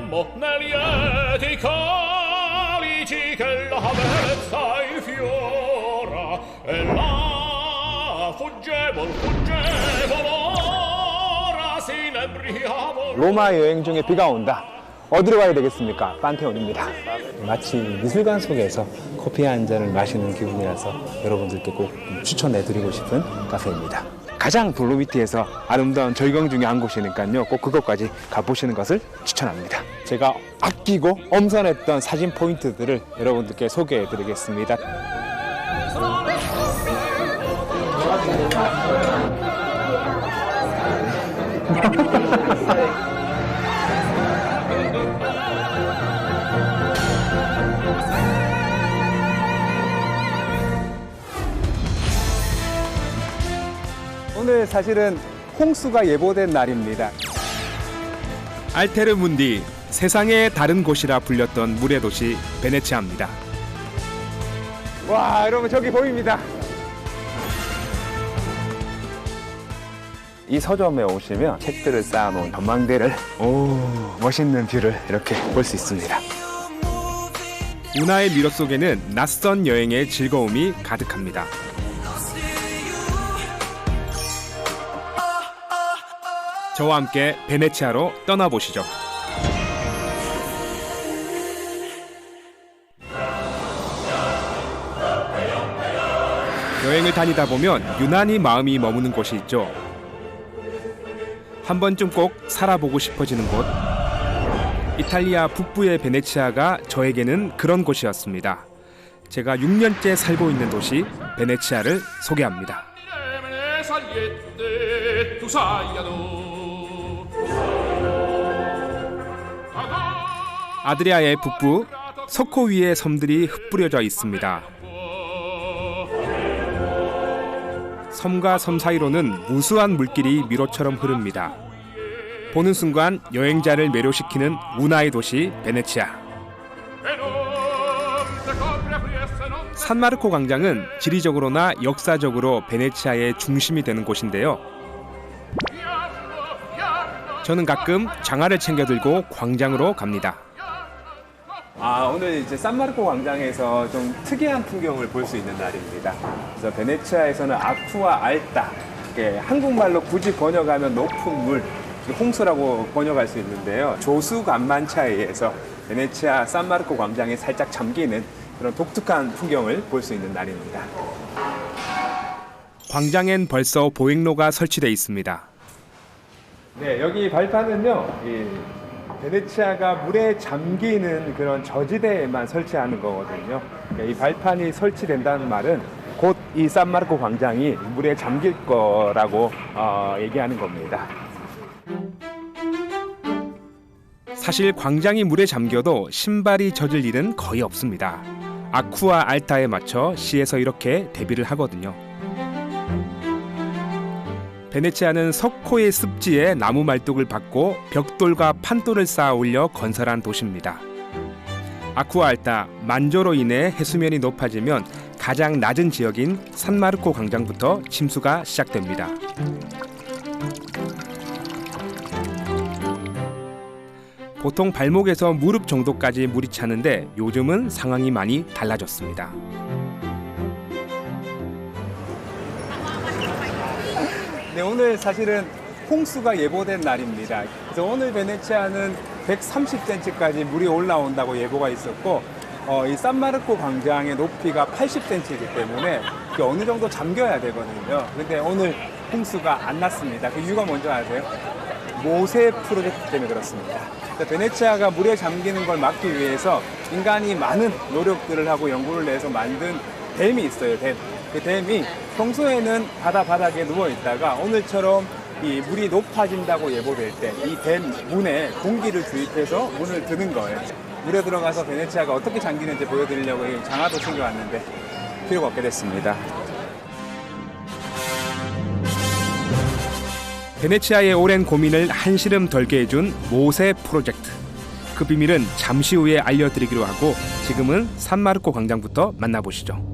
Vedemmo negli eti calici che la bellezza infiora e là fuggevol ora si inebriavol. 로마 여행 중에 비가 온다. 어디로 가야 되겠습니까? 판테온입니다. 마치 미술관 속에서 커피 한 잔을 마시는 기분이라서 여러분들께 꼭 추천해드리고 싶은 카페입니다. 가장 돌로미티에서 아름다운 절경 중에 한 곳이니까요. 꼭 그것까지 가보시는 것을 추천합니다. 제가 아끼고 엄선했던 사진 포인트들을 여러분들께 소개해드리겠습니다. 오늘 사실은 홍수가 예보된 날입니다. 알테르문디, 세상의 다른 곳이라 불렸던 물의 도시 베네치아입니다. 와, 여러분 저기 보입니다. 이 서점에 오시면 책들을 쌓아놓은 전망대를 멋있는 뷰를 이렇게 볼 수 있습니다. 운하의 미로 속에는 낯선 여행의 즐거움이 가득합니다. 저와 함께 베네치아로 떠나보시죠. 여행을 다니다 보면 유난히 마음이 머무는 곳이 있죠. 한 번쯤 꼭 살아보고 싶어지는 곳. 이탈리아 북부의 베네치아가 저에게는 그런 곳이었습니다. 제가 6년째 살고 있는 도시 베네치아를 소개합니다. 아드리아의 북부 석호 위에 섬들이 흩뿌려져 있습니다. 섬과 섬 사이로는 무수한 물길이 미로처럼 흐릅니다. 보는 순간 여행자를 매료시키는 운하의 도시 베네치아. 산마르코 광장은 지리적으로나 역사적으로 베네치아의 중심이 되는 곳인데요. 저는 가끔 장화를 챙겨 들고 광장으로 갑니다. 오늘 이제 산마르코 광장에서 좀 특이한 풍경을 볼 수 있는 날입니다. 그래서 베네치아에서는 아쿠아 알타, 한국말로 굳이 번역하면 높은 물, 홍수라고 번역할 수 있는데요. 조수간만차에 의해서 베네치아 산마르코 광장에 살짝 잠기는 그런 독특한 풍경을 볼 수 있는 날입니다. 광장엔 벌써 보행로가 설치되어 있습니다. 네, 여기 발판은요, 베네치아가 물에 잠기는 그런 저지대에만 설치하는 거거든요. 이 발판이 설치된다는 말은 곧 이 산마르코 광장이 물에 잠길 거라고 얘기하는 겁니다. 사실 광장이 물에 잠겨도 신발이 젖을 일은 거의 없습니다. 아쿠아 알타에 맞춰 시에서 이렇게 대비를 하거든요. 베네치아는 석호의 습지에 나무 말뚝을 박고 벽돌과 판돌을 쌓아 올려 건설한 도시입니다. 아쿠아 알타, 만조로 인해 해수면이 높아지면 가장 낮은 지역인 산마르코 광장부터 침수가 시작됩니다. 보통 발목에서 무릎 정도까지 물이 차는데 요즘은 상황이 많이 달라졌습니다. 네, 오늘 사실은 홍수가 예보된 날입니다. 그래서 오늘 베네치아는 130cm까지 물이 올라온다고 예보가 있었고, 이 산마르코 광장의 높이가 80cm이기 때문에 어느 정도 잠겨야 되거든요. 근데 오늘 홍수가 안 났습니다. 그 이유가 뭔지 아세요? 모세 프로젝트 때문에 그렇습니다. 베네치아가 물에 잠기는 걸 막기 위해서 인간이 많은 노력들을 하고 연구를 해서 만든 댐이 있어요. 댐. 그 댐이 평소에는 바다 바닥에 누워 있다가 오늘처럼 이 물이 높아진다고 예보될 때 이 댐 문에 공기를 주입해서 문을 드는 거예요. 물에 들어가서 베네치아가 어떻게 잠기는지 보여드리려고 장화도 챙겨왔는데 필요가 없게 됐습니다. 베네치아의 오랜 고민을 한시름 덜게 해준 모세 프로젝트. 그 비밀은 잠시 후에 알려드리기로 하고 지금은 산마르코 광장부터 만나보시죠.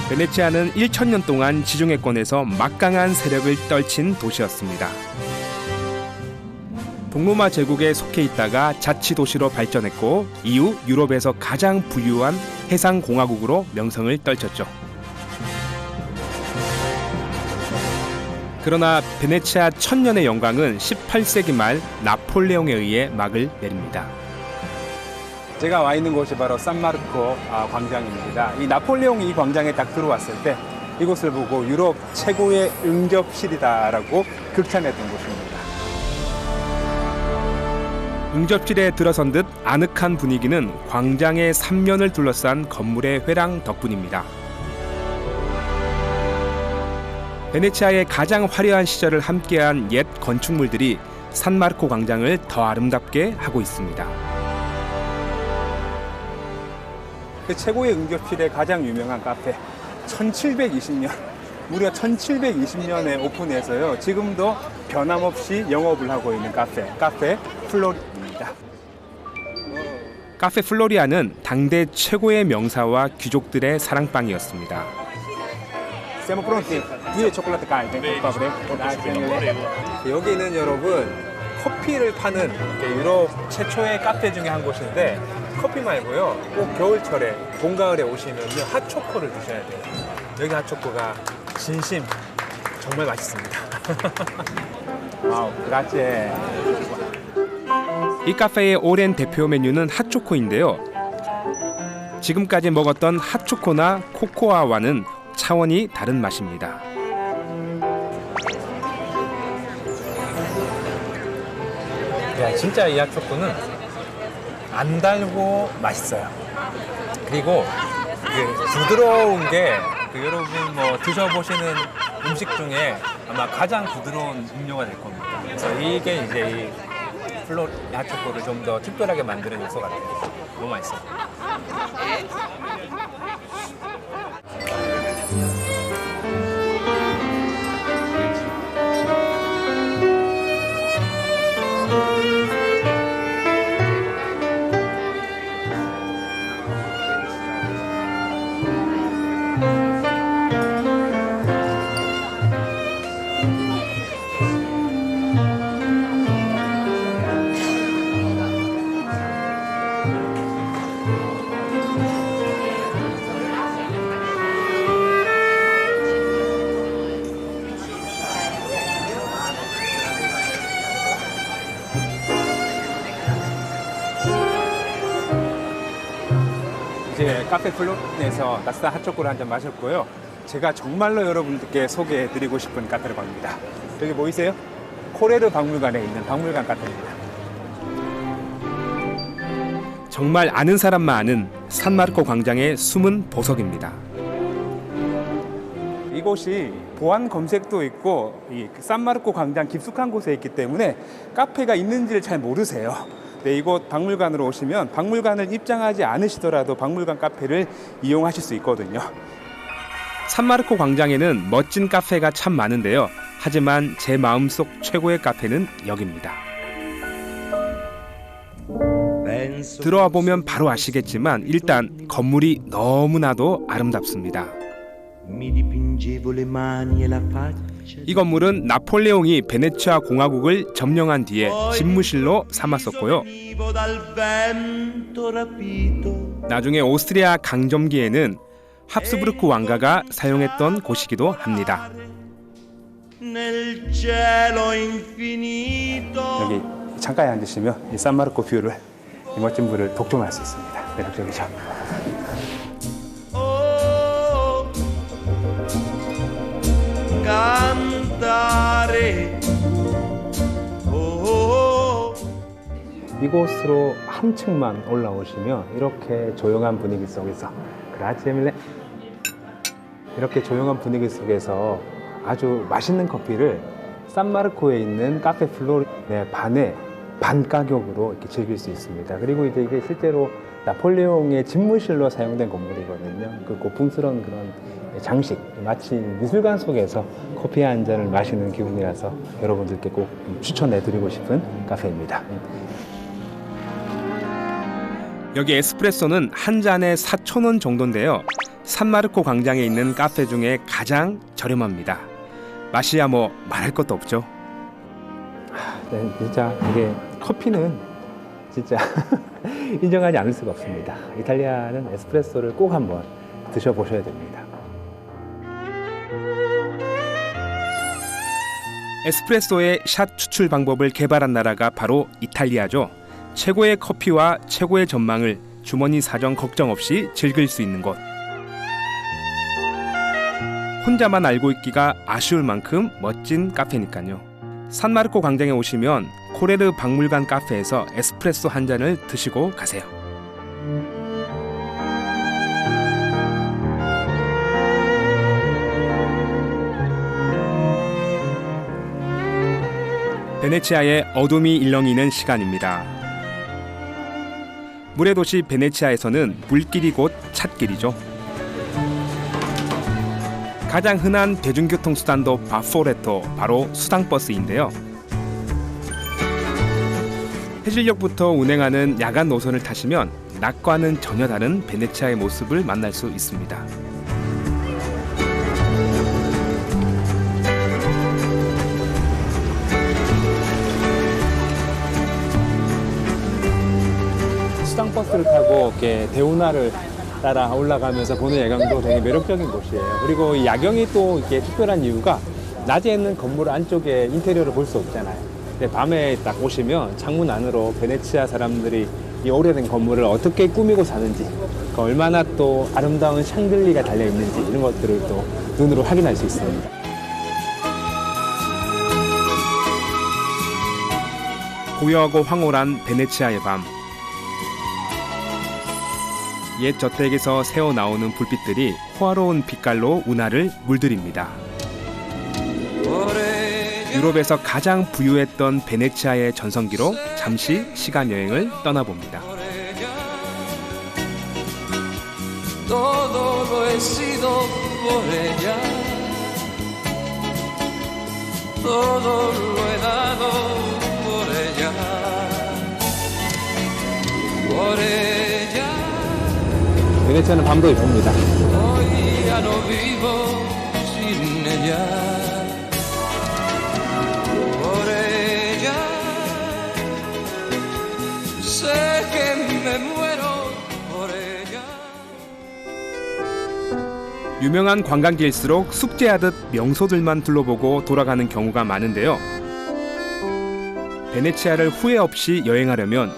베네치아는 1000년 동안 지중해권에서 막강한 세력을 떨친 도시였습니다. 동로마 제국에 속해 있다가 자치도시로 발전했고 이후 유럽에서 가장 부유한 해상공화국으로 명성을 떨쳤죠. 그러나 베네치아 천년의 영광은 18세기 말 나폴레옹에 의해 막을 내립니다. 제가 와 있는 곳이 바로 산마르코 광장입니다. 이 나폴레옹이 이 광장에 딱 들어왔을 때 이곳을 보고 유럽 최고의 응접실이다라고 극찬했던 곳입니다. 응접실에 들어선 듯 아늑한 분위기는 광장의 3면을 둘러싼 건물의 회랑 덕분입니다. 베네치아의 가장 화려한 시절을 함께한 옛 건축물들이 산마르코 광장을 더 아름답게 하고 있습니다. 그 최고의 응접실의 가장 유명한 카페 1720년 무려 1720년에 오픈해서요 지금도 변함없이 영업을 하고 있는 카페 플로리입니다. 카페 플로리아는 당대 최고의 명사와 귀족들의 사랑방이었습니다. Siamo pronti? Due cioccolate calde, per favore. 여기는 여러분 커피를 파는 유럽 최초의 카페 중에 한 곳인데 커피 말고요 꼭 겨울철에 봄 가을에 오시면요 핫초코를 드셔야 돼요. 여기 핫초코가 진심 정말 맛있습니다. 와우, 그라제. 이 카페의 오랜 대표 메뉴는 핫초코인데요. 지금까지 먹었던 핫초코나 코코아와는 차원이 다른 맛입니다. 네, 진짜 이 핫초코는 안 달고 맛있어요. 그리고 부드러운 게 여러분 뭐 드셔보시는 음식 중에 아마 가장 부드러운 음료가 될 겁니다. 그래서 이게 이제 이 플로리 핫초코를 좀 더 특별하게 만드는 요소 같아요. 너무 맛있어요. 이제 카페 플로리에서 따뜻한 핫초코를 한 잔 마셨고요. 제가 정말로 여러분들께 소개해드리고 싶은 카페로 갑니다. 여기 보이세요? 코레르 박물관에 있는 박물관 카페입니다. 정말 아는 사람만 아는 산마르코 광장의 숨은 보석입니다. 이곳이 보안 검색도 있고 이 산마르코 광장 깊숙한 곳에 있기 때문에 카페가 있는지를 잘 모르세요. 네, 이곳 박물관으로 오시면 박물관을 입장하지 않으시더라도 박물관 카페를 이용하실 수 있거든요. 산마르코 광장에는 멋진 카페가 참 많은데요. 하지만 제 마음속 최고의 카페는 여기입니다. 들어와 보면 바로 아시겠지만 일단 건물이 너무나도 아름답습니다. 이 건물은 나폴레옹이 베네치아 공화국을 점령한 뒤에 집무실로 삼았었고요. 나중에 오스트리아 강점기에는 합스부르크 왕가가 사용했던 곳이기도 합니다. 여기 창가에 앉으시면 이 산마르코 뷰를 이 멋진 뷰를 독점할 수 있습니다. 매력적이죠. 이곳으로 한 층만 올라오시면 이렇게 조용한 분위기 속에서 이렇게 조용한 분위기 속에서 아주 맛있는 커피를 산마르코에 있는 카페 플로리의 반 가격으로 이렇게 즐길 수 있습니다. 그리고 이제 이게 실제로 나폴레옹의 집무실로 사용된 건물이거든요. 그 고풍스러운 그런 장식, 마치 미술관 속에서 커피 한 잔을 마시는 기분이라서 여러분들께 꼭 추천해드리고 싶은 카페입니다. 여기 에스프레소는 한 잔에 4,000원 정도인데요. 산마르코 광장에 있는 카페 중에 가장 저렴합니다. 맛이야 뭐 말할 것도 없죠. 네, 진짜 이게 커피는 진짜 인정하지 않을 수가 없습니다. 이탈리아는 에스프레소를 꼭 한번 드셔보셔야 됩니다. 에스프레소의 샷 추출 방법을 개발한 나라가 바로 이탈리아죠. 최고의 커피와 최고의 전망을 주머니 사정 걱정 없이 즐길 수 있는 곳. 혼자만 알고 있기가 아쉬울 만큼 멋진 카페니까요. 산마르코 광장에 오시면 코레르 박물관 카페에서 에스프레소 한 잔을 드시고 가세요. 베네치아의 어둠이 일렁이는 시간입니다. 물의 도시 베네치아에서는 물길이 곧 찻길이죠. 가장 흔한 대중교통 수단도 바포레토, 바로 수상버스인데요. 해질녘부터 운행하는 야간 노선을 타시면 낮과는 전혀 다른 베네치아의 모습을 만날 수 있습니다. 수상버스를 타고 이렇게 대운하를 따라 올라가면서 보는 야경도 되게 매력적인 곳이에요. 그리고 이 야경이 또 이렇게 특별한 이유가 낮에 있는 건물 안쪽에 인테리어를 볼 수 없잖아요. 근데 밤에 딱 오시면 창문 안으로 베네치아 사람들이 이 오래된 건물을 어떻게 꾸미고 사는지, 얼마나 또 아름다운 샹들리가 달려 있는지 이런 것들을 또 눈으로 확인할 수 있습니다. 고요하고 황홀한 베네치아의 밤. 옛 저택에서 새어 나오는 불빛들이 호화로운 빛깔로 운하를 물들입니다. 유럽에서 가장 부유했던 베네치아의 전성기로 잠시 시간 여행을 떠나봅니다. 베네치아는 밤도 예쁩니다. 유명한 관광지일수록 숙제하듯 명소들만 둘러보고 돌아가는 경우가 많은데요. 베네치아를 후회 없이 여행하려면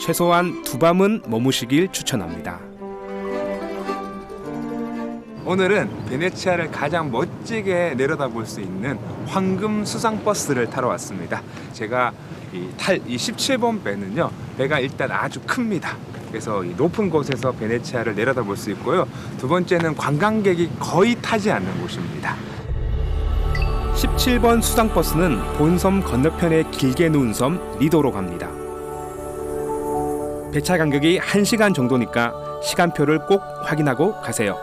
최소한 2밤은 머무시길 추천합니다. 오늘은 베네치아를 가장 멋지게 내려다볼 수 있는 황금 수상버스를 타러 왔습니다. 제가 이 17번 배는요, 배가 일단 아주 큽니다. 그래서 이 높은 곳에서 베네치아를 내려다볼 수 있고요. 두 번째는 관광객이 거의 타지 않는 곳입니다. 17번 수상버스는 본섬 건너편에 길게 누운 섬 리도로 갑니다. 배차 간격이 1시간 정도니까 시간표를 꼭 확인하고 가세요.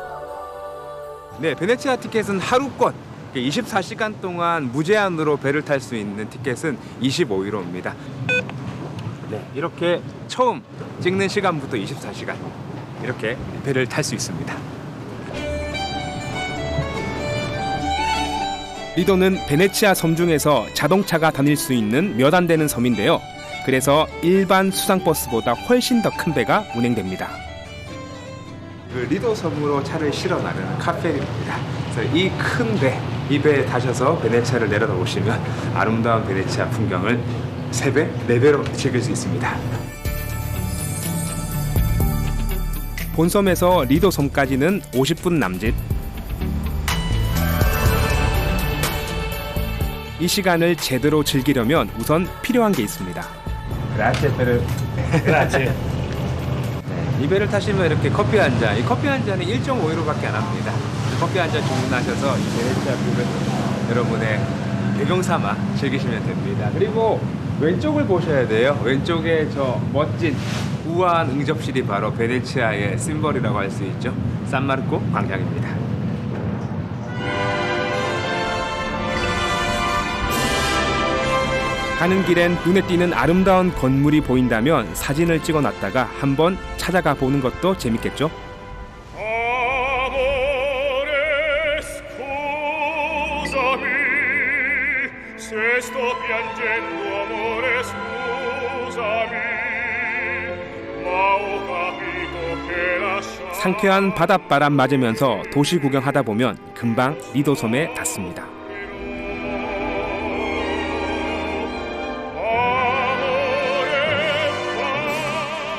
네, 베네치아 티켓은 하루권, 24시간 동안 무제한으로 배를 탈 수 있는 티켓은 25유로입니다. 네, 이렇게 처음 찍는 시간부터 24시간 이렇게 배를 탈 수 있습니다. 리도는 베네치아 섬 중에서 자동차가 다닐 수 있는 몇 안 되는 섬인데요. 그래서 일반 수상버스보다 훨씬 더 큰 배가 운행됩니다. 그 리도 섬으로 차를 실어 나르는 카페입니다. 그래서 이 큰 배, 이 배에 타셔서 베네치아를 내려다보시면 아름다운 베네치아 풍경을 3배, 4배로 즐길 수 있습니다. 본섬에서 리도 섬까지는 50분 남짓. 이 시간을 제대로 즐기려면 우선 필요한 게 있습니다. 그라치에 배를 그라치. 이 배를 타시면 이렇게 커피 한 잔, 이 커피 한 잔이 1.5유로밖에 안 합니다. 커피 한 잔 주문하셔서 이 베네치아 뷰를 여러분의 배경 삼아 즐기시면 됩니다. 그리고 왼쪽을 보셔야 돼요. 왼쪽에 저 멋진 우아한 응접실이 바로 베네치아의 심벌이라고 할 수 있죠. 산마르코 광장입니다. 가는 길엔 눈에 띄는 아름다운 건물이 보인다면 사진을 찍어놨다가 한번 찾아가 보는 것도 재밌겠죠? Amore, scusami se sto piangendo amore scusami ma ho capito che lasciare 상쾌한 바닷바람 맞으면서 도시 구경하다 보면 금방 리도 섬에 닿습니다.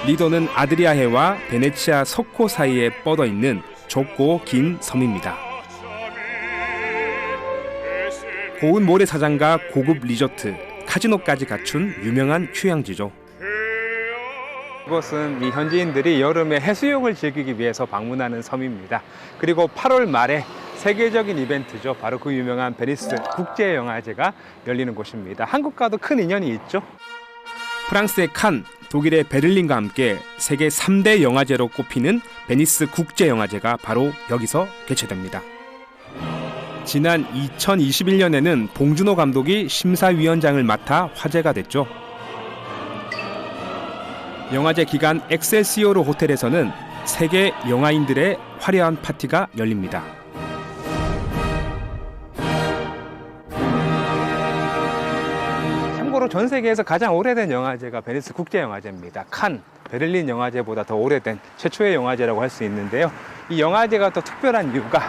리도는 아드리아해와 베네치아 석호 사이에 뻗어 있는 좁고 긴 섬입니다. 고운 모래사장과 고급 리조트, 카지노까지 갖춘 유명한 휴양지죠. 이곳은 이 현지인들이 여름에 해수욕을 즐기기 위해서 방문하는 섬입니다. 그리고 8월 말에 세계적인 이벤트죠. 바로 그 유명한 베니스 국제영화제가 열리는 곳입니다. 한국과도 큰 인연이 있죠. 프랑스의 칸, 독일의 베를린과 함께 세계 3대 영화제로 꼽히는 베니스 국제영화제가 바로 여기서 개최됩니다. 지난 2021년에는 봉준호 감독이 심사위원장을 맡아 화제가 됐죠. 영화제 기간 엑셀시오르 호텔에서는 세계 영화인들의 화려한 파티가 열립니다. 참고로 전 세계에서 가장 오래된 영화제가 베니스 국제영화제입니다. 칸, 베를린 영화제보다 더 오래된 최초의 영화제라고 할 수 있는데요. 이 영화제가 또 특별한 이유가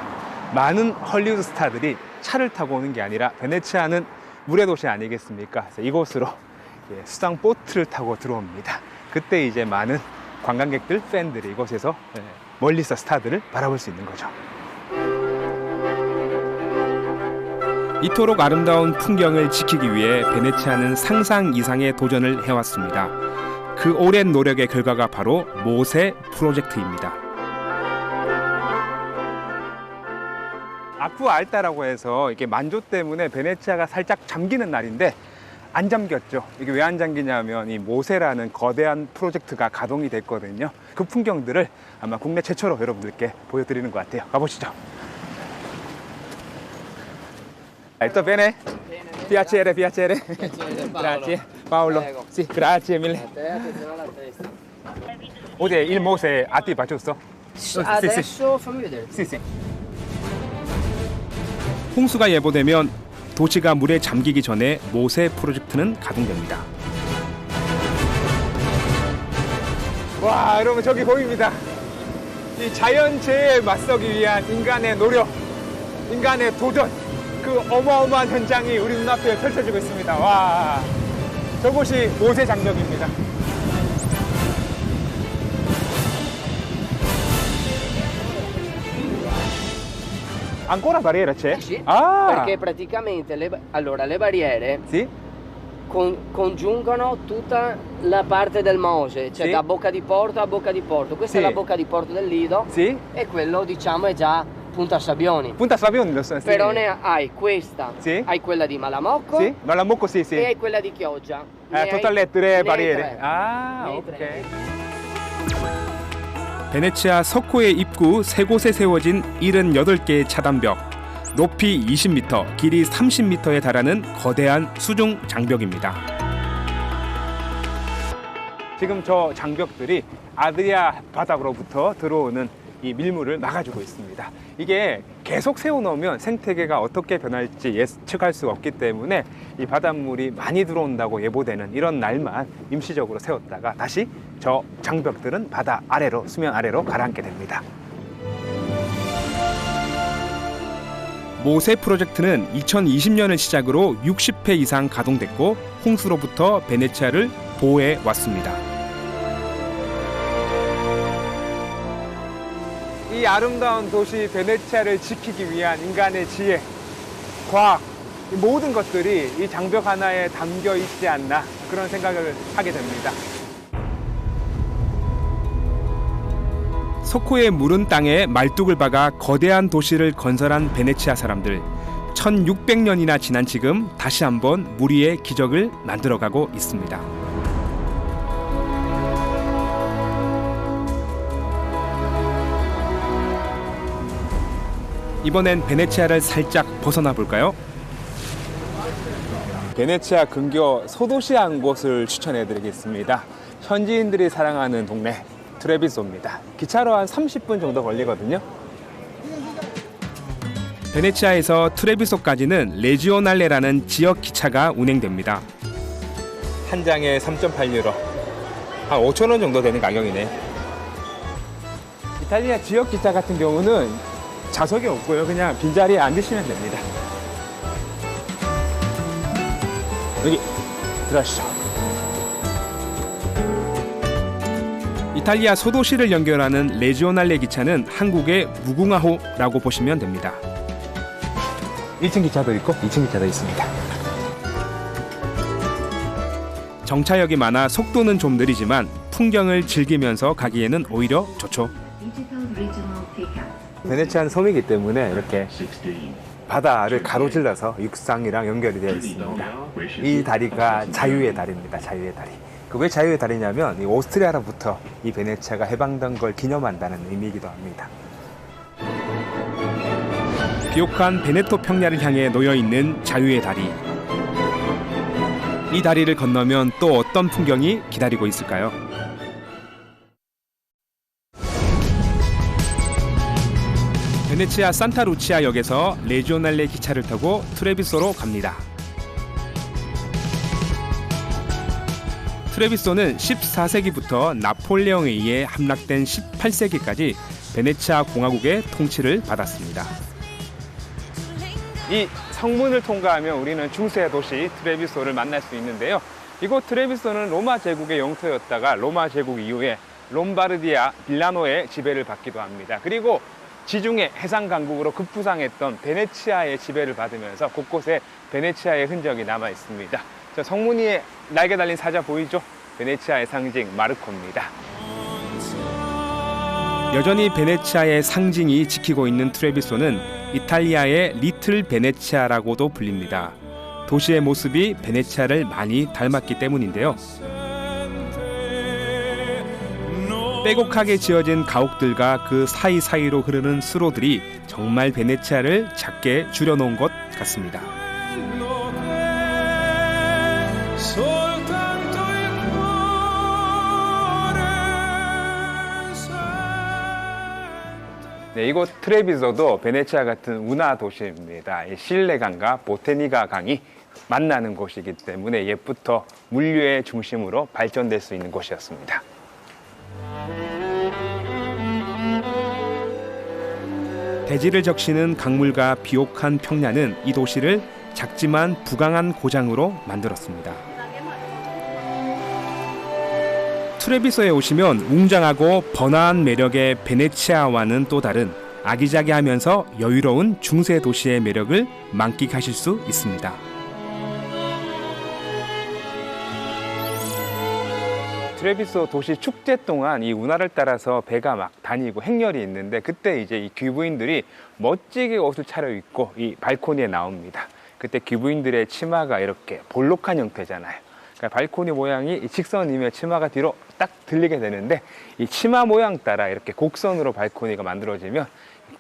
많은 헐리우드 스타들이 차를 타고 오는 게 아니라 베네치아는 물의 도시 아니겠습니까? 그래서 이곳으로 수상 보트를 타고 들어옵니다. 그때 이제 많은 관광객들, 팬들이 이곳에서 멀리서 스타들을 바라볼 수 있는 거죠. 이토록 아름다운 풍경을 지키기 위해 베네치아는 상상 이상의 도전을 해왔습니다. 그 오랜 노력의 결과가 바로 모세 프로젝트입니다. 아쿠아 알타라고 해서 이게 만조 때문에 베네치아가 살짝 잠기는 날인데 안 잠겼죠. 이게 왜 안 잠기냐면 이 모세라는 거대한 프로젝트가 가동이 됐거든요. 그 풍경들을 아마 국내 최초로 여러분들께 보여드리는 것 같아요. 가보시죠. Tutto bene? Piacere, piacere. Grazie. Paolo. Sì, grazie mille. 어제 il Mose a te piaciuto? Adesso fammi vedere. Sì, sì. 홍수가 예보되면 도시가 물에 잠기기 전에 모세 프로젝트는 가동됩니다. 와, 여러분 저기 보입니다. 이 자연재해에 맞서기 위한 인간의 노력, 인간의 도전, 그 어마어마한 현장이 우리 눈앞에 펼쳐지고 있습니다. 와, 저곳이 모세 장벽입니다. Ancora barriera c'è? Sì, Ah, perché praticamente le barriere sì? congiungono tutta la parte del Mose, cioè Sì. da bocca di porto a bocca di porto. Questa Sì. è la bocca di porto del Lido Sì? e quello diciamo è già Punta Sabbioni. Punta Sabbioni lo so. Sì. Però ne hai questa, Sì. hai quella di Malamocco Sì? Malamocco sì, sì. e hai quella di Chioggia. Ne tutte hai- le tre ne hai barriere. tre. Ah, Ne hai ok. tre. 베네치아 석호의 입구 세 곳에 세워진 78개의 차단벽, 높이 20m, 길이 30m에 달하는 거대한 수중 장벽입니다. 지금 저 장벽들이 아드리아 바닥으로부터 들어오는 이 밀물을 막아주고 있습니다. 이게 계속 세워놓으면 생태계가 어떻게 변할지 예측할 수가 없기 때문에 이 바닷물이 많이 들어온다고 예보되는 이런 날만 임시적으로 세웠다가 다시 저 장벽들은 바다 아래로, 수면 아래로 가라앉게 됩니다. 모세 프로젝트는 2020년을 시작으로 60회 이상 가동됐고 홍수로부터 베네치아를 보호해 왔습니다. 이 아름다운 도시 베네치아를 지키기 위한 인간의 지혜, 과학, 이 모든 것들이 이 장벽 하나에 담겨 있지 않나 그런 생각을 하게 됩니다. 석호의 무른 땅에 말뚝을 박아 거대한 도시를 건설한 베네치아 사람들. 1600년이나 지난 지금 다시 한번 물 위의 기적을 만들어가고 있습니다. 이번엔 베네치아를 살짝 벗어나 볼까요? 베네치아 근교 소도시 한 곳을 추천해 드리겠습니다. 현지인들이 사랑하는 동네 트레비소입니다. 기차로 한 30분 정도 걸리거든요. 베네치아에서 트레비소까지는 레지오날레라는 지역 기차가 운행됩니다. 한 장에 3.8유로. 한 5,000원 정도 되는 가격이네. 이탈리아 지역 기차 같은 경우는 좌석이 없고요. 그냥 빈자리에 앉으시면 됩니다. 여기 들어가시죠. 이탈리아 소도시를 연결하는 레지오날레 기차는 한국의 무궁화호라고 보시면 됩니다. 1층 기차도 있고 2층 기차도 있습니다. 정차역이 많아 속도는 좀 느리지만 풍경을 즐기면서 가기에는 오히려 좋죠. 베네치아는 섬이기 때문에 이렇게 바다를 가로질러서 육상이랑 연결이 되어 있습니다. 이 다리가 자유의 다리입니다. 자유의 다리. 왜 자유의 다리냐면 이 오스트리아로부터 이 베네치아가 해방된 걸 기념한다는 의미이기도 합니다. 비옥한 베네토 평야를 향해 놓여 있는 자유의 다리. 이 다리를 건너면 또 어떤 풍경이 기다리고 있을까요? 베네치아 산타루치아 역에서 레지오날레 기차를 타고 트레비소로 갑니다. 트레비소는 14세기부터 나폴레옹에 의해 함락된 18세기까지 베네치아 공화국의 통치를 받았습니다. 이 성문을 통과하면 우리는 중세 도시 트레비소를 만날 수 있는데요. 이곳 트레비소는 로마 제국의 영토였다가 로마 제국 이후에 롬바르디아, 밀라노의 지배를 받기도 합니다. 그리고 지중해 해상 강국으로 급부상했던 베네치아의 지배를 받으면서 곳곳에 베네치아의 흔적이 남아 있습니다. 저 성문 위에 날개 달린 사자 보이죠? 베네치아의 상징 마르코입니다. 여전히 베네치아의 상징이 지키고 있는 트레비소는 이탈리아의 리틀 베네치아라고도 불립니다. 도시의 모습이 베네치아를 많이 닮았기 때문인데요. 빼곡하게 지어진 가옥들과 그 사이사이로 흐르는 수로들이 정말 베네치아를 작게 줄여놓은 것 같습니다. 네, 이곳 트레비소도 베네치아 같은 운하 도시입니다. 실레강과 보테니가 강이 만나는 곳이기 때문에 옛부터 물류의 중심으로 발전될 수 있는 곳이었습니다. 대지를 적시는 강물과 비옥한 평야는 이 도시를 작지만 부강한 고장으로 만들었습니다. 트레비소에 오시면 웅장하고 번화한 매력의 베네치아와는 또 다른 아기자기하면서 여유로운 중세 도시의 매력을 만끽하실 수 있습니다. 트레비소 도시 축제 동안 이 운하를 따라서 배가 막 다니고 행렬이 있는데 그때 이제 이 귀부인들이 멋지게 옷을 차려입고 이 발코니에 나옵니다. 그때 귀부인들의 치마가 이렇게 볼록한 형태잖아요. 그러니까 발코니 모양이 직선이며 치마가 뒤로 딱 들리게 되는데 이 치마 모양 따라 이렇게 곡선으로 발코니가 만들어지면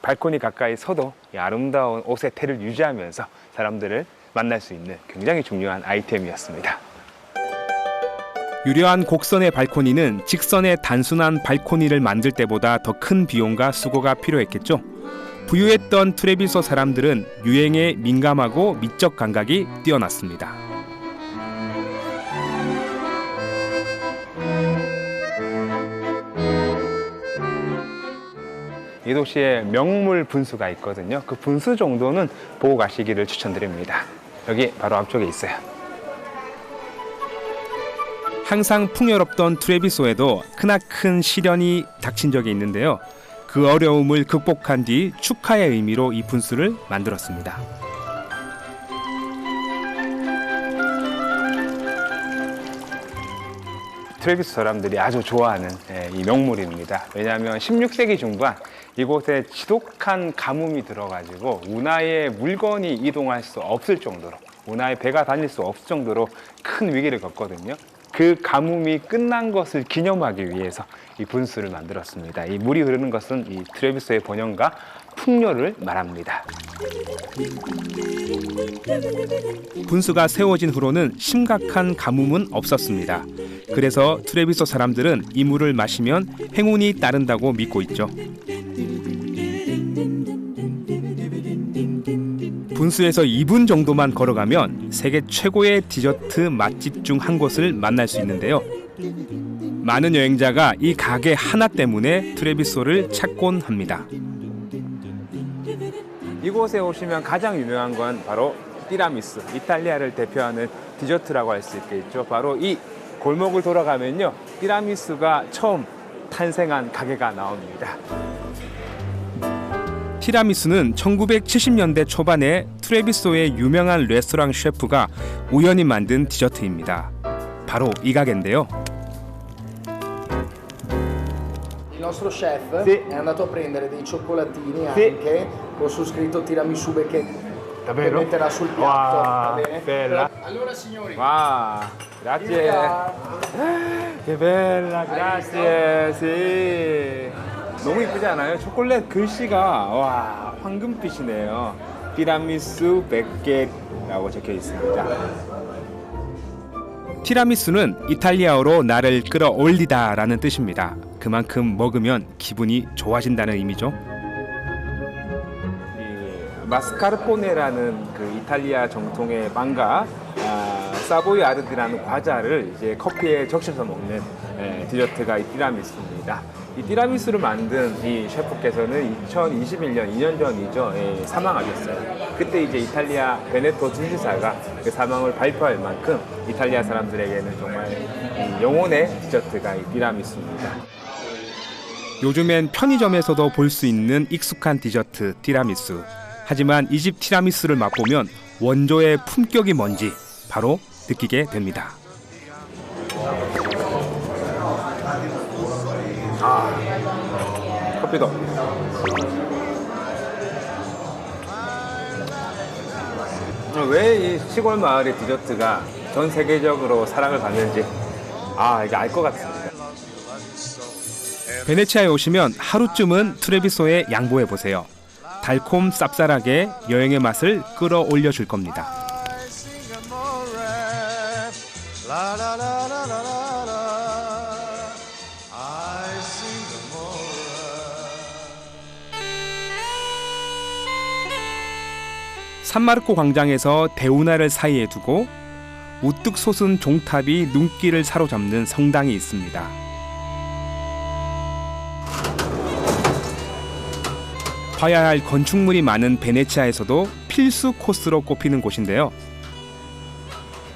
발코니 가까이 서도 이 아름다운 옷의 태를 유지하면서 사람들을 만날 수 있는 굉장히 중요한 아이템이었습니다. 유려한 곡선의 발코니는 직선의 단순한 발코니를 만들 때보다 더 큰 비용과 수고가 필요했겠죠. 부유했던 트레비소 사람들은 유행에 민감하고 미적 감각이 뛰어났습니다. 이 도시에 명물 분수가 있거든요. 그 분수 정도는 보고 가시기를 추천드립니다. 여기 바로 앞쪽에 있어요. 항상 풍요롭던 트레비소에도 크나큰 시련이 닥친 적이 있는데요. 그 어려움을 극복한 뒤 축하의 의미로 이 분수를 만들었습니다. 트레비소 사람들이 아주 좋아하는 이 명물입니다. 왜냐하면 16세기 중반 이곳에 지독한 가뭄이 들어가지고 운하에 물건이 이동할 수 없을 정도로, 운하에 배가 다닐 수 없을 정도로 큰 위기를 겪거든요. 그 가뭄이 끝난 것을 기념하기 위해서 이 분수를 만들었습니다. 이 물이 흐르는 것은 이 트레비소의 번영과 풍요를 말합니다. 분수가 세워진 후로는 심각한 가뭄은 없었습니다. 그래서 트레비소 사람들은 이 물을 마시면 행운이 따른다고 믿고 있죠. 분수에서 2분 정도만 걸어가면 세계 최고의 디저트 맛집 중 한 곳을 만날 수 있는데요. 많은 여행자가 이 가게 하나 때문에 트레비소를 찾곤 합니다. 이곳에 오시면 가장 유명한 건 바로 티라미수, 이탈리아를 대표하는 디저트라고 할 수 있겠죠. 바로 이 골목을 돌아가면요, 티라미수가 처음 탄생한 가게가 나옵니다. 티라미수는 1970년대 초반에 트레비소의 유명한 레스토랑 셰프가 우연히 만든 디저트입니다. 바로 이 가게인데요. Il nostro chef Sì. è andato a prendere dei cioccolatini Sì. anche con su scritto tiramisù che Davvero? metterà sul piatto. Wow, va bene? bella. Allora signori, 와, grazie. Che bella, grazie. Sì. 너무 이쁘지 않아요? 초콜릿 글씨가 와, 황금빛이네요. 티라미수 100개라고 적혀 있습니다. 티라미수는 이탈리아어로 나를 끌어올리다라는 뜻입니다. 그만큼 먹으면 기분이 좋아진다는 의미죠. 이 마스카르포네라는 그 이탈리아 정통의 빵과 사보이 아르디라는 과자를 이제 커피에 적셔서 먹는 디저트가 이 티라미수입니다. 이 티라미수를 만든 이 셰프께서는 2021년 2년 전이죠. 사망하셨어요. 그때 이제 이탈리아 베네토 지사가 그 사망을 발표할 만큼 이탈리아 사람들에게는 정말 영혼의 디저트가 이 티라미수입니다. 요즘엔 편의점에서도 볼 수 있는 익숙한 디저트 티라미수. 하지만 이 집 티라미수를 맛보면 원조의 품격이 뭔지 바로 느끼게 됩니다. 커피도. 왜 이 시골 마을의 디저트가 전 세계적으로 사랑을 받는지 이게 알 것 같습니다. 베네치아에 오시면 하루쯤은 트레비소에 양보해 보세요. 달콤 쌉쌀하게 여행의 맛을 끌어올려 줄 겁니다. 산마르코 광장에서 대운하를 사이에 두고 우뚝 솟은 종탑이 눈길을 사로잡는 성당이 있습니다. 봐야 할 건축물이 많은 베네치아에서도 필수 코스로 꼽히는 곳인데요.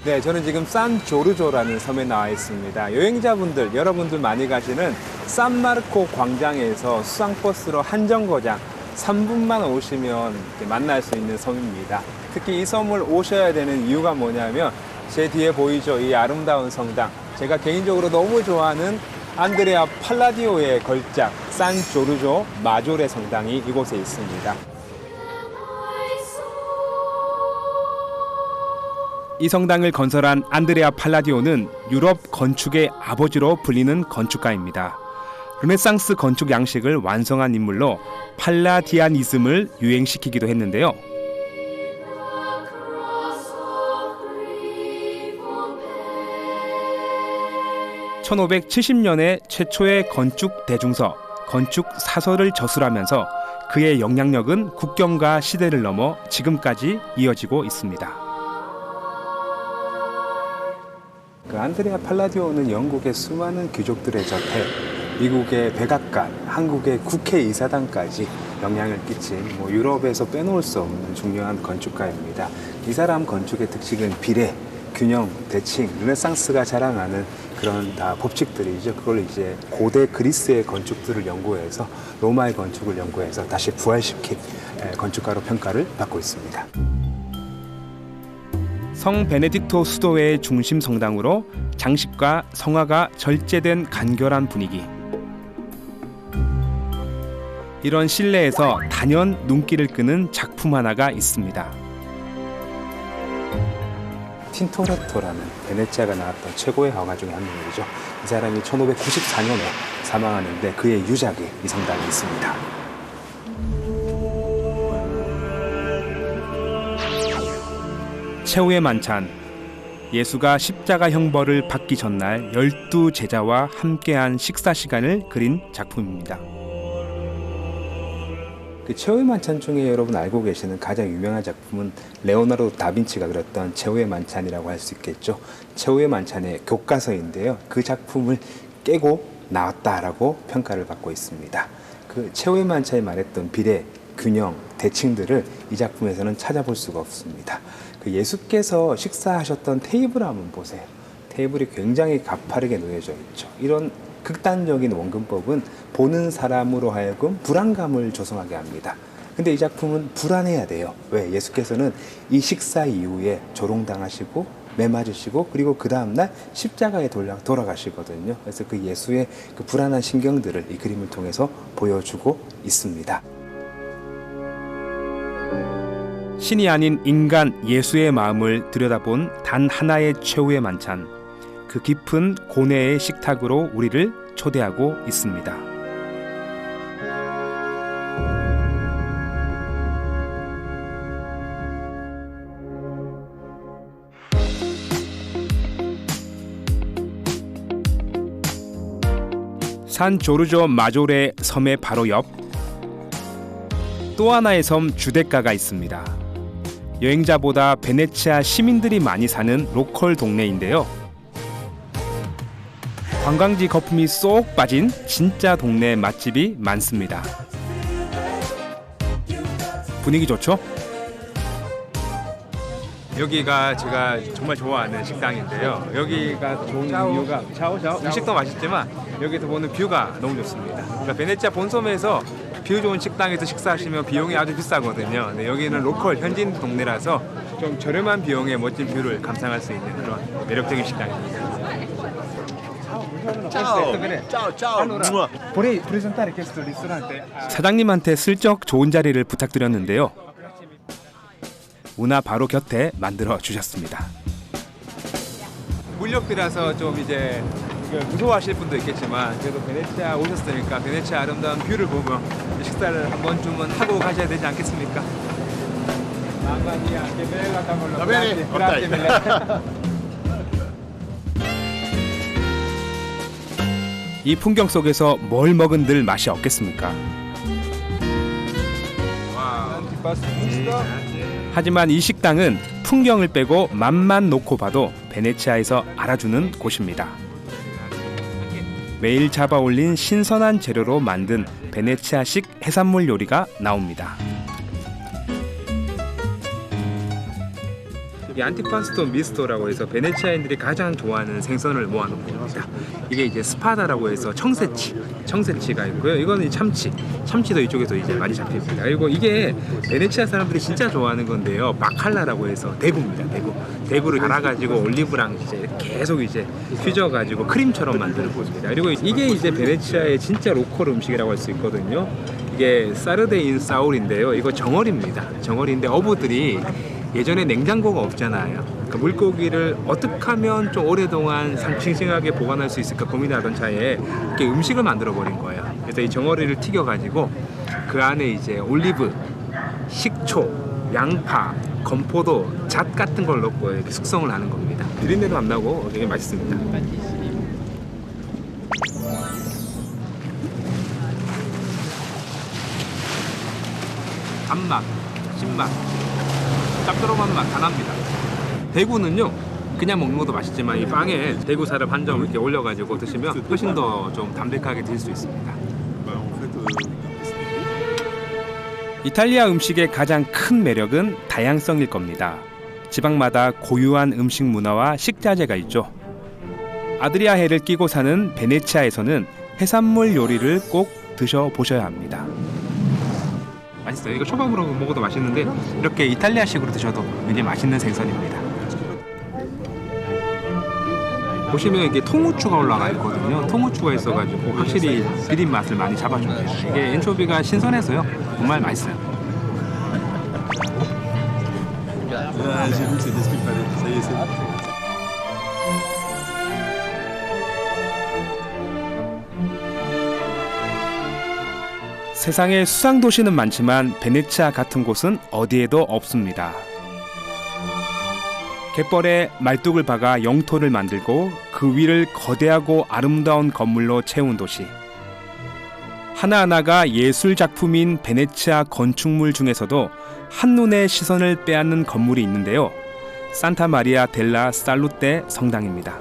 네, 저는 지금 산 조르조라는 섬에 나와 있습니다. 여행자분들, 여러분들 많이 가시는 산마르코 광장에서 수상버스로 한정거장 3분만 오시면 만날 수 있는 섬입니다. 특히 이 섬을 오셔야 되는 이유가 뭐냐면 제 뒤에 보이죠? 이 아름다운 성당. 제가 개인적으로 너무 좋아하는 안드레아 팔라디오의 걸작 산 조르조 마조레 성당이 이곳에 있습니다. 이 성당을 건설한 안드레아 팔라디오는 유럽 건축의 아버지로 불리는 건축가입니다. 르네상스 건축 양식을 완성한 인물로 팔라디아니즘을 유행시키기도 했는데요. (1570년에) 최초의 건축 대중서, 건축 사설을 저술하면서 그의 영향력은 국경과 시대를 넘어 지금까지 이어지고 있습니다. 그 안드레아 팔라디오는 영국의 수많은 귀족들의 저택, 미국의 백악관, 한국의 국회의사당까지 영향을 끼친 유럽에서 빼놓을 수 없는 중요한 건축가입니다. 이 사람 건축의 특징은 비례, 균형, 대칭, 르네상스가 자랑하는 그런 다 법칙들이죠. 그걸 이제 고대 그리스의 건축들을 연구해서 로마의 건축을 연구해서 다시 부활시킨 건축가로 평가를 받고 있습니다. 성 베네딕토 수도회의 중심 성당으로 장식과 성화가 절제된 간결한 분위기. 이런 실내에서 단연 눈길을 끄는 작품 하나가 있습니다. 틴토레토라는 베네치아가 나왔던 최고의 화가 중에 한 명이죠. 이 사람이 1594년에 사망하는데 그의 유작이 이 성당에 있습니다. 최후의 만찬. 예수가 십자가 형벌을 받기 전날 12제자와 함께한 식사 시간을 그린 작품입니다. 그 최후의 만찬 중에 여러분 알고 계시는 가장 유명한 작품은 레오나르도 다빈치가 그렸던 최후의 만찬이라고 할 수 있겠죠. 최후의 만찬의 교과서인데요. 그 작품을 깨고 나왔다라고 평가를 받고 있습니다. 그 최후의 만찬에 말했던 비례, 균형, 대칭들을 이 작품에서는 찾아볼 수가 없습니다. 그 예수께서 식사하셨던 테이블 한번 보세요. 테이블이 굉장히 가파르게 놓여져 있죠. 이런 극단적인 원근법은 보는 사람으로 하여금 불안감을 조성하게 합니다. 근데 이 작품은 불안해야 돼요. 왜? 예수께서는 이 식사 이후에 조롱당하시고 매 맞으시고 그리고 그 다음날 십자가에 돌아가시거든요. 그래서 그 예수의 그 불안한 신경들을 이 그림을 통해서 보여주고 있습니다. 신이 아닌 인간 예수의 마음을 들여다본 단 하나의 최후의 만찬. 그 깊은 고뇌의 식탁으로 우리를 초대하고 있습니다. 산 조르조 마조레 섬의 바로 옆 또 하나의 섬 주데카가 있습니다. 여행자보다 베네치아 시민들이 많이 사는 로컬 동네인데요. 관광지 거품이 쏙 빠진 진짜 동네 맛집이 많습니다. 분위기 좋죠? 여기가 제가 정말 좋아하는 식당인데요. 여기가 좋은 이유가 음식도 맛있지만 여기서 보는 뷰가 너무 좋습니다. 그러니까 베네치아 본섬에서 뷰 좋은 식당에서 식사하시면 비용이 아주 비싸거든요. 근데 여기는 로컬 현지인 동네라서 좀 저렴한 비용에 멋진 뷰를 감상할 수 있는 그런 매력적인 식당입니다. 사장님한테 슬쩍 좋은 자리를 부탁드렸는데요. 문화 바로 곁에 만들어 주셨습니다. 물렵이라서 좀 이제 무서워하실 분도 있겠지만 그래도 베네치아 오셨으니까 베네치아 아름다운 뷰를 보며 식사를 한 번쯤은 하고 가셔야 되지 않겠습니까? 이 풍경 속에서 뭘 먹은들 맛이 없겠습니까? 하지만 이 식당은 풍경을 빼고 맛만 놓고 봐도 베네치아에서 알아주는 곳입니다. 매일 잡아 올린 신선한 재료로 만든 베네치아식 해산물 요리가 나옵니다. 이 안티파스토 미스토라고 해서 베네치아인들이 가장 좋아하는 생선을 모아놓은 겁니다. 이게 이제 스파다라고 해서 청새치가 있고요. 이거는 이 참치도 이쪽에서 이제 많이 잡힙니다. 그리고 이게 베네치아 사람들이 진짜 좋아하는 건데요. 바칼라라고 해서 대구입니다. 대구를 갈아가지고 올리브랑 이제 계속 이제 휘저어가지고 크림처럼 만드는 곳입니다. 그리고 이게 이제 베네치아의 진짜 로컬 음식이라고 할 수 있거든요. 이게 사르데인 사울인데요. 이거 정어리인데 어부들이 예전에 냉장고가 없잖아요. 그 물고기를 어떻게 하면 좀 오랫동안 싱싱하게 보관할 수 있을까 고민하던 차에 이렇게 음식을 만들어 버린 거예요. 그래서 이 정어리를 튀겨가지고 그 안에 이제 올리브, 식초, 양파, 건포도, 잣 같은 걸 넣고 이렇게 숙성을 하는 겁니다. 비린내도 안 나고 되게 맛있습니다. 단맛, 신맛, 짭조름한 맛 다 납니다. 대구는요 그냥 먹는 것도 맛있지만 이 빵에 대구살을 한 점 이렇게 올려가지고 드시면 훨씬 더 좀 담백하게 드실 수 있습니다. 이탈리아 음식의 가장 큰 매력은 다양성일 겁니다. 지방마다 고유한 음식 문화와 식자재가 있죠. 아드리아해를 끼고 사는 베네치아에서는 해산물 요리를 꼭 드셔보셔야 합니다. 맛있어요. 이거 초밥으로 먹어도 맛있는데 이렇게 이탈리아식으로 드셔도 굉장히 맛있는 생선입니다. 보시면 이게 통후추가 올라가 있거든요. 통후추가 있어가지고 확실히 비린 맛을 많이 잡아줍니다. 이게 엔초비가 신선해서요. 정말 맛있어요. 세상에 수상 도시는 많지만 베네치아 같은 곳은 어디에도 없습니다. 갯벌에 말뚝을 박아 영토를 만들고 그 위를 거대하고 아름다운 건물로 채운 도시. 하나하나가 예술 작품인 베네치아 건축물 중에서도 한눈에 시선을 빼앗는 건물이 있는데요. 산타 마리아 델라 살루테 성당입니다.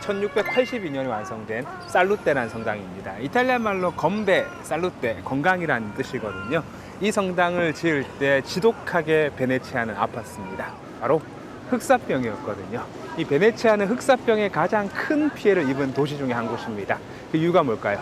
1682년에 완성된 살루테라는 성당입니다. 이탈리아 말로 건배, 살루테, 건강이라는 뜻이거든요. 이 성당을 지을 때 지독하게 베네치아는 아팠습니다. 바로 흑사병이었거든요. 이 베네치아는 흑사병에 가장 큰 피해를 입은 도시 중에 한 곳입니다. 그 이유가 뭘까요?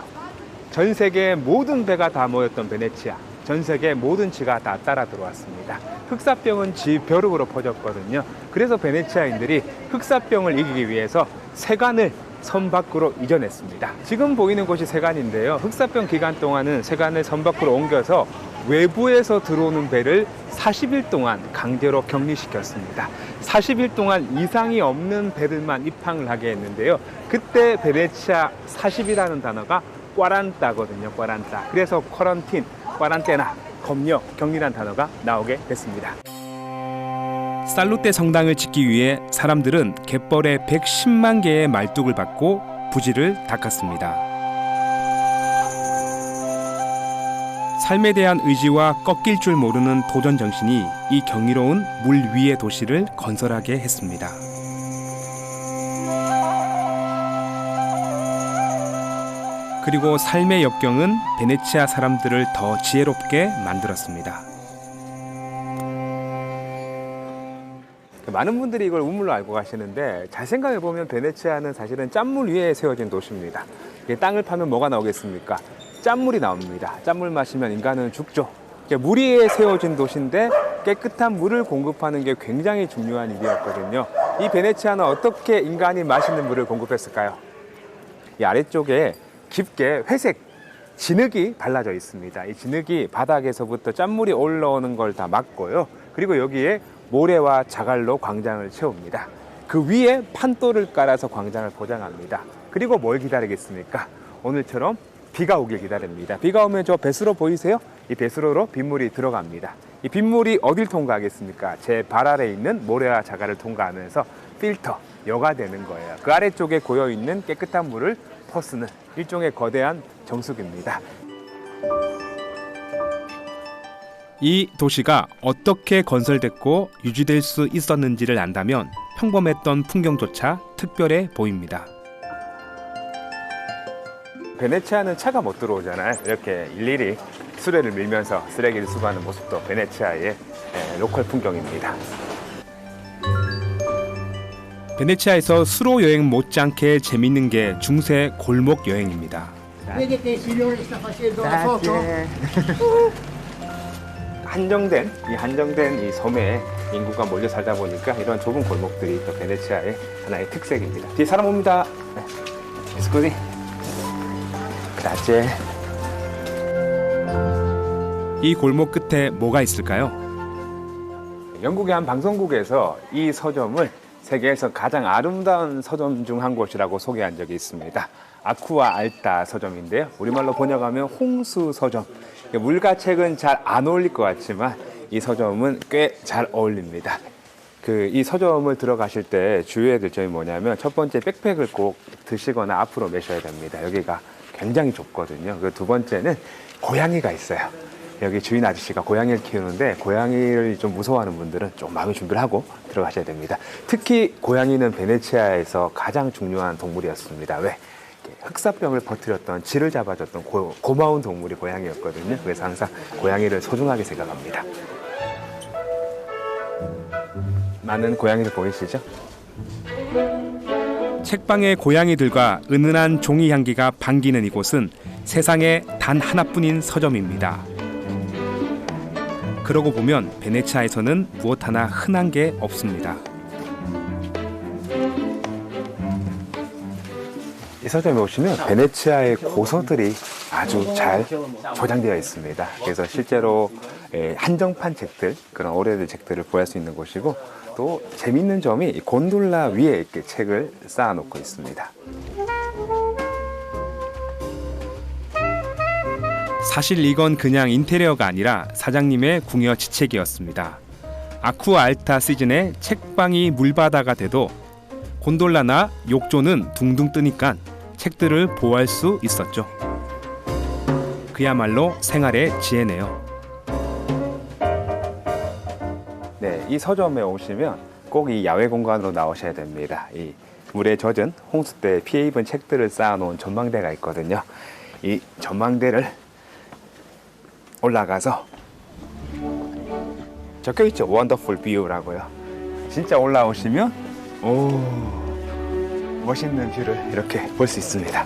전 세계 모든 배가 다 모였던 베네치아, 전 세계 모든 지가 다 따라 들어왔습니다. 흑사병은 지 벼룩으로 퍼졌거든요. 그래서 베네치아인들이 흑사병을 이기기 위해서 세관을 섬 밖으로 이전했습니다. 지금 보이는 곳이 세관인데요. 흑사병 기간 동안은 세관을 섬 밖으로 옮겨서 외부에서 들어오는 배를 40일 동안 강제로 격리시켰습니다. 40일 동안 이상이 없는 배들만 입항을 하게 했는데요. 그때 베네치아 40이라는 단어가 꽈란따거든요. 꽈란따. 그래서 쿼런틴, 꽈란테나, 검역, 격리란 단어가 나오게 됐습니다. 살루테 성당을 짓기 위해 사람들은 갯벌에 110만 개의 말뚝을 받고 부지를 닦았습니다. 삶에 대한 의지와 꺾일 줄 모르는 도전 정신이 이 경이로운 물 위의 도시를 건설하게 했습니다. 그리고 삶의 역경은 베네치아 사람들을 더 지혜롭게 만들었습니다. 많은 분들이 이걸 우물로 알고 가시는데 잘 생각해 보면 베네치아는 사실은 짠물 위에 세워진 도시입니다. 땅을 파면 뭐가 나오겠습니까? 짠물이 나옵니다. 짠물 마시면 인간은 죽죠. 물 위에 세워진 도시인데 깨끗한 물을 공급하는 게 굉장히 중요한 일이었거든요. 이 베네치아는 어떻게 인간이 마시는 물을 공급했을까요? 이 아래쪽에 깊게 회색 진흙이 발라져 있습니다. 이 진흙이 바닥에서부터 짠물이 올라오는 걸 다 막고요. 그리고 여기에 모래와 자갈로 광장을 채웁니다. 그 위에 판돌을 깔아서 광장을 보장합니다. 그리고 뭘 기다리겠습니까? 오늘처럼 비가 오길 기다립니다. 비가 오면 저 배수로 보이세요? 이 배수로로 빗물이 들어갑니다. 이 빗물이 어딜 통과하겠습니까? 제 발 아래에 있는 모래와 자갈을 통과하면서 필터, 여과되는 거예요. 그 아래쪽에 고여있는 깨끗한 물을 퍼쓰는 일종의 거대한 정수기입니다. 이 도시가 어떻게 건설됐고 유지될 수 있었는지를 안다면 평범했던 풍경조차 특별해 보입니다. 베네치아는 차가 못 들어오잖아요. 이렇게 일일이 수레를 밀면서 쓰레기를 수거하는 모습도 베네치아의 로컬 풍경입니다. 베네치아에서 수로 여행 못지않게 재밌는 게 중세 골목 여행입니다. Vedi che il signore sta facendo la foto? 한정된 이 섬에 인구가 몰려 살다 보니까 이런 좁은 골목들이 또 베네치아의 하나의 특색입니다. 뒤에 사람 옵니다. 스쿠디. 그라제. 이 골목 끝에 뭐가 있을까요? 영국의 한 방송국에서 이 서점을 세계에서 가장 아름다운 서점 중 한 곳이라고 소개한 적이 있습니다. 아쿠아 알타 서점인데요. 우리말로 번역하면 홍수 서점. 물가책은 잘 안 어울릴 것 같지만 이 서점은 꽤 잘 어울립니다. 이 서점을 들어가실 때 주의해야 될 점이 뭐냐면 첫 번째 백팩을 꼭 드시거나 앞으로 메셔야 됩니다. 여기가 굉장히 좁거든요. 두 번째는 고양이가 있어요. 여기 주인 아저씨가 고양이를 키우는데 고양이를 좀 무서워하는 분들은 좀 마음의 준비를 하고 들어가셔야 됩니다. 특히 고양이는 베네치아에서 가장 중요한 동물이었습니다. 왜? 흑사병을 퍼뜨렸던 쥐를 잡아줬던 고마운 동물이 고양이였거든요. 그래서 항상 고양이를 소중하게 생각합니다. 많은 고양이들 보이시죠? 책방의 고양이들과 은은한 종이 향기가 반기는 이곳은 세상에 단 하나뿐인 서점입니다. 그러고 보면 베네치아에서는 무엇 하나 흔한 게 없습니다. 이 서점에 오시면 베네치아의 고서들이 아주 잘 저장되어 있습니다. 그래서 실제로 한정판 책들, 그런 오래된 책들을 구할 수 있는 곳이고 또 재밌는 점이 곤돌라 위에 이렇게 책을 쌓아놓고 있습니다. 사실 이건 그냥 인테리어가 아니라 사장님의 궁여 지책이었습니다. 아쿠아 알타 시즌에 책방이 물바다가 돼도 곤돌라나 욕조는 둥둥 뜨니까 책들을 보호할 수 있었죠. 그야말로 생활의 지혜네요. 네, 이 서점에 오시면 꼭 이 야외 공간으로 나오셔야 됩니다. 이 물에 젖은 홍수 때 피해 입은 책들을 쌓아놓은 전망대가 있거든요. 이 전망대를 올라가서 적혀있죠. 원더풀 뷰라고요. 진짜 올라오시면 오 멋있는 뷰를 이렇게 볼 수 있습니다.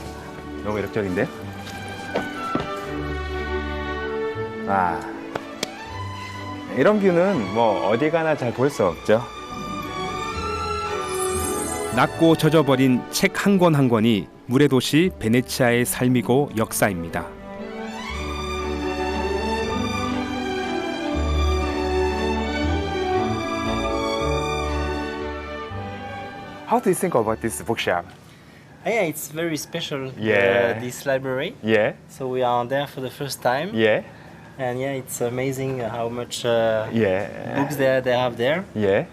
너무 매력적인데요? 와, 이런 뷰는 뭐 어디 가나 잘 볼 수 없죠. 낮고 젖어버린 책 한 권 한 권이 물의 도시 베네치아의 삶이고 역사입니다. How do you think about this bookshop? Yeah, it's very special. Yeah. This library. Yeah, So we are there for the first time, yeah, and yeah, it's amazing how much yeah, books they have there. yeah.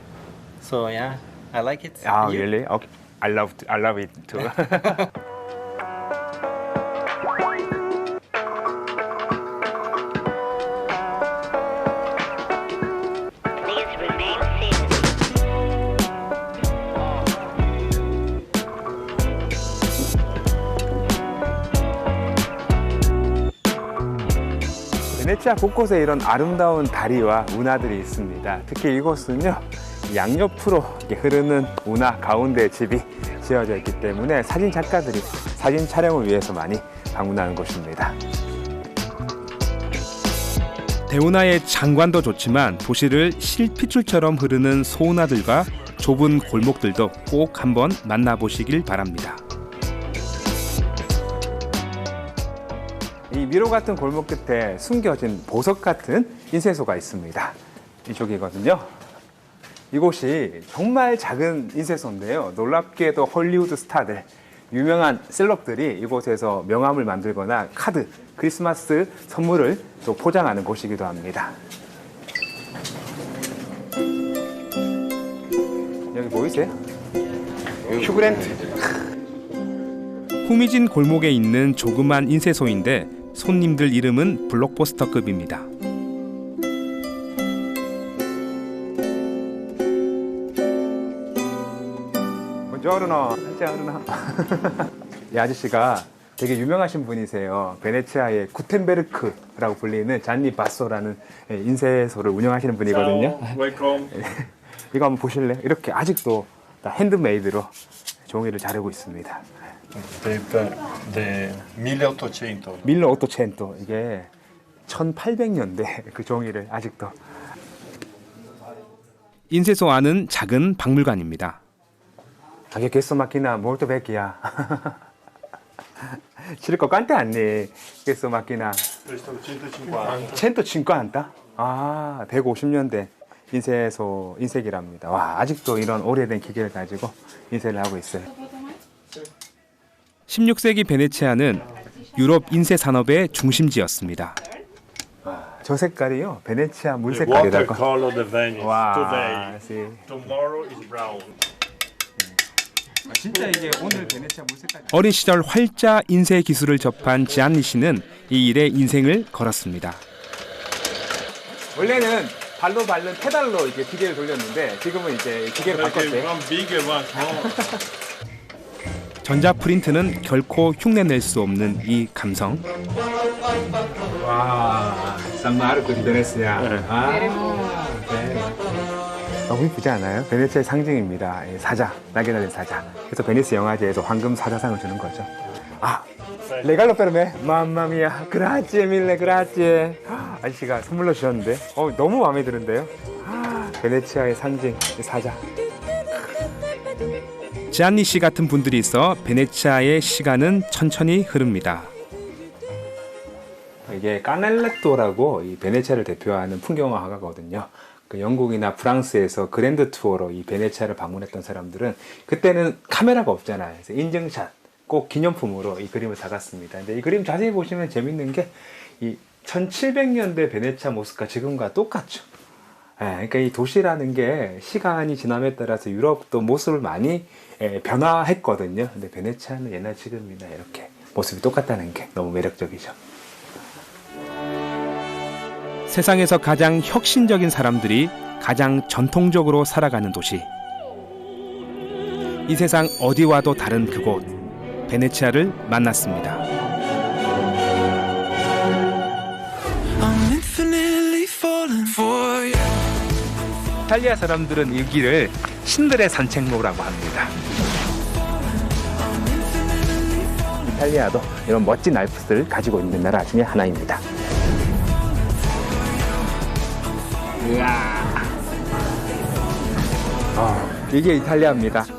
So yeah, I like it. Oh, You? really? Okay. I love it too. Please remain seated. 베네치아 곳곳에 이런 아름다운 다리와 운하들이 있습니다. 특히 이곳은요, 양옆으로 이렇게 흐르는 운하 가운데 집이 지어져 있기 때문에 사진 작가들이 사진 촬영을 위해서 많이 방문하는 곳입니다. 대운하의 장관도 좋지만 도시를 실핏줄처럼 흐르는 소운하들과 좁은 골목들도 꼭 한번 만나보시길 바랍니다. 이 미로 같은 골목 끝에 숨겨진 보석 같은 인쇄소가 있습니다. 이쪽이거든요. 이곳이 정말 작은 인쇄소인데요. 놀랍게도 헐리우드 스타들, 유명한 셀럽들이 이곳에서 명함을 만들거나 카드, 크리스마스 선물을 또 포장하는 곳이기도 합니다. 여기 보이세요? 휴그랜트. 후미진 골목에 있는 조그만 인쇄소인데 손님들 이름은 블록버스터급입니다. 부ongiorno. 이 아저씨가 되게 유명하신 분이세요. 베네치아의 구텐베르크라고 불리는 잔니 바소라는 인쇄소를 운영하시는 분이거든요. Welcome. 이거 한번 보실래요? 이렇게 아직도 다 핸드메이드로 종이를 자르고 있습니다. Del 1800. 밀러 오토첸토, 이게 1800년대 그 종이를 아직도. 인쇄소 안은 작은 박물관입니다. Anche questo macchina molto vecchia. circa quanti anni questo macchina? Questo 150. 150? 아, 150년대 인쇄소 인쇄기랍니다. 와, 아직도 이런 오래된 기계를 가지고 인쇄를 하고 있어요. 16세기 베네치아는 유럽 인쇄 산업의 중심지였습니다. 저 색깔이요, 베네치아 물 The 색깔이라고. watercolor of Venice. 와, Today. 씨. Tomorrow is brown. 진짜 이게 오늘 베네치아 물 색깔. 어린 시절 활자 인쇄 기술을 접한 지안니 씨는 이 일에 인생을 걸었습니다. 원래는 발로 밟는 페달로 이제 기계를 돌렸는데 지금은 이제 기계를 바꿨대요. One big and one small. 전자 프린트는 결코 흉내낼 수 없는 이 감성. 와, 산마르코 디 베네치아. 아, 네. 너무 이쁘지 않아요? 베네치아의 상징입니다. 이 사자, 날개 달린 사자. 그래서 베니스 영화제에서 황금 사자상을 주는 거죠. 아, 레갈로 페르메, 맘마미야, 그라치에 밀레, 그라치에. 아저씨가 선물로 주셨는데, 너무 마음에 드는데요. 베네치아의 상징, 이 사자. 지안니 씨 같은 분들이 있어 베네치아의 시간은 천천히 흐릅니다. 이게 까넬레토라고 이 베네치아를 대표하는 풍경화 화가거든요. 그 영국이나 프랑스에서 그랜드 투어로 이 베네치아를 방문했던 사람들은 그때는 카메라가 없잖아요. 그래서 인증샷 꼭 기념품으로 이 그림을 사갔습니다. 근데 이 그림 자세히 보시면 재밌는 게 이 1700년대 베네치아 모습과 지금과 똑같죠. 그러니까 이 도시라는 게 시간이 지남에 따라서 유럽도 모습을 많이 변화했거든요. 근데 베네치아는 옛날 지금이나 이렇게 모습이 똑같다는 게 너무 매력적이죠. 세상에서 가장 혁신적인 사람들이 가장 전통적으로 살아가는 도시. 이 세상 어디와도 다른 그곳, 베네치아를 만났습니다. 이탈리아 사람들은 이 길을 신들의 산책로라고 합니다. 이탈리아도 이런 멋진 알프스를 가지고 있는 나라 중에 하나입니다. 이야. 이게 이탈리아입니다.